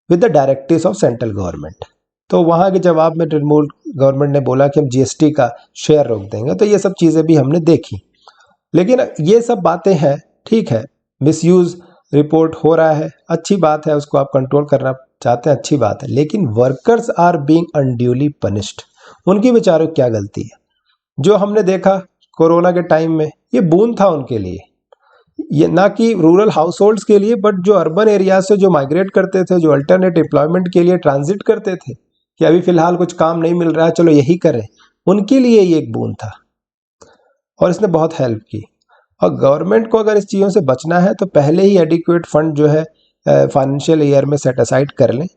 with the directives of central government. तो वहाँ के जवाब में तृणमूल गवर्नमेंट ने बोला कि हम GST का शेयर रोक देंगे। तो ये सब चीज़ें भी हमने देखी। लेकिन ये सब बातें हैं, ठीक है, मिसयूज रिपोर्ट हो रहा है, अच्छी बात है, उसको आप कंट्रोल करना चाहते हैं, अच्छी बात है, लेकिन workers are being unduly punished. उनकी बेचारों की क्या गलती है? जो हमने देखा कोरोना के टाइम में, ये बूंद था उनके लिए, ये ना कि रूरल हाउस होल्ड्स के लिए, बट जो अर्बन एरिया से जो माइग्रेट करते थे, जो अल्टरनेट एम्प्लॉयमेंट के लिए ट्रांजिट करते थे कि अभी फिलहाल कुछ काम नहीं मिल रहा है, चलो यही करें, उनके लिए ये एक बूंद था और इसने बहुत हेल्प की। और गवर्नमेंट को अगर इस चीज़ों से बचना है तो पहले ही एडिक्वेट फंड जो है फाइनेंशियल ईयर में सेट असाइड कर लें,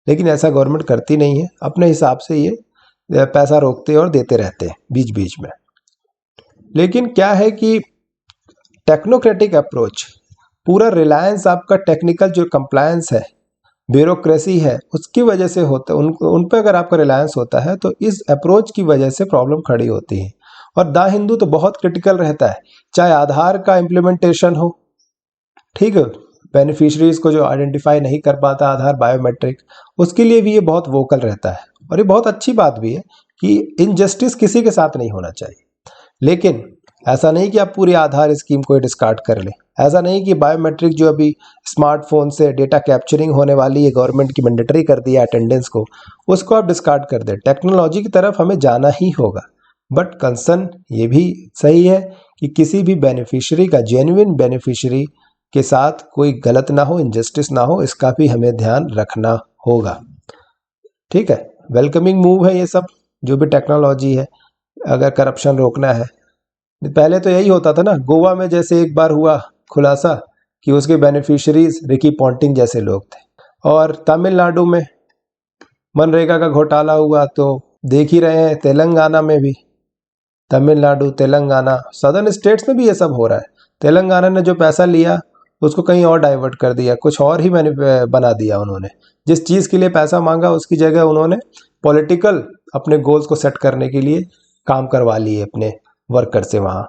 लेकिन ऐसा गवर्नमेंट करती नहीं है, अपने हिसाब से ये पैसा रोकते और देते रहते हैं बीच बीच में। लेकिन क्या है कि टेक्नोक्रेटिक अप्रोच, पूरा रिलायंस आपका टेक्निकल जो कंप्लायंस है, ब्यूरोक्रेसी है, उसकी वजह से होता है, उन पर अगर आपका रिलायंस होता है तो इस अप्रोच की वजह से प्रॉब्लम खड़ी होती है। और द हिंदू तो बहुत क्रिटिकल रहता है, चाहे आधार का इम्प्लीमेंटेशन हो, ठीक है, बेनिफिशरीज को जो आइडेंटिफाई नहीं कर पाता आधार बायोमेट्रिक, उसके लिए भी ये बहुत वोकल रहता है। और ये बहुत अच्छी बात भी है कि इनजस्टिस किसी के साथ नहीं होना चाहिए। लेकिन ऐसा नहीं कि आप पूरी आधार स्कीम को डिस्कार्ड कर लें, ऐसा नहीं कि बायोमेट्रिक जो अभी स्मार्टफोन से डेटा कैप्चरिंग होने वाली है, गवर्नमेंट की मैंडेटरी कर दिया अटेंडेंस को, उसको आप डिस्कार्ड कर दें। टेक्नोलॉजी की तरफ हमें जाना ही होगा, बट कंसर्न ये भी सही है कि किसी भी बेनिफिशियरी का, जेन्युइन बेनिफिशियरी के साथ कोई गलत ना हो, इनजस्टिस ना हो, इसका भी हमें ध्यान रखना होगा। ठीक है, वेलकमिंग मूव है ये सब, जो भी टेक्नोलॉजी है, अगर करप्शन रोकना है। पहले तो यही होता था ना, गोवा में जैसे एक बार हुआ खुलासा कि उसके बेनिफिशरीज रिकी पॉन्टिंग जैसे लोग थे, और तमिलनाडु में मनरेगा का घोटाला हुआ, तो देख ही रहे हैं तेलंगाना में भी, तमिलनाडु, तेलंगाना, सदर्न स्टेट्स में भी ये सब हो रहा है। तेलंगाना ने जो पैसा लिया उसको कहीं और डाइवर्ट कर दिया, कुछ और ही बना दिया उन्होंने। जिस चीज़ के लिए पैसा मांगा उसकी जगह उन्होंने पॉलिटिकल अपने गोल्स को सेट करने के लिए काम करवा लिए अपने वर्कर से वहाँ,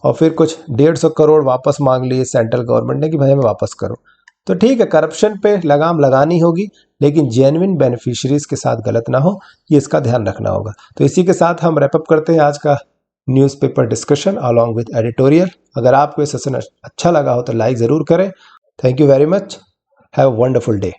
और फिर कुछ 150 करोड़ वापस मांग लिए सेंट्रल गवर्नमेंट ने कि भाई हमें वापस करो। तो ठीक है, करप्शन पे लगाम लगानी होगी, लेकिन जेन्युइन बेनिफिशरीज के साथ गलत ना हो, ये इसका ध्यान रखना होगा। तो इसी के साथ हम रैपअप करते हैं आज का newspaper discussion along with editorial. अगर आपको ये सेशन अच्छा लगा हो तो लाइक ज़रूर करें। Thank you very much, have a wonderful day.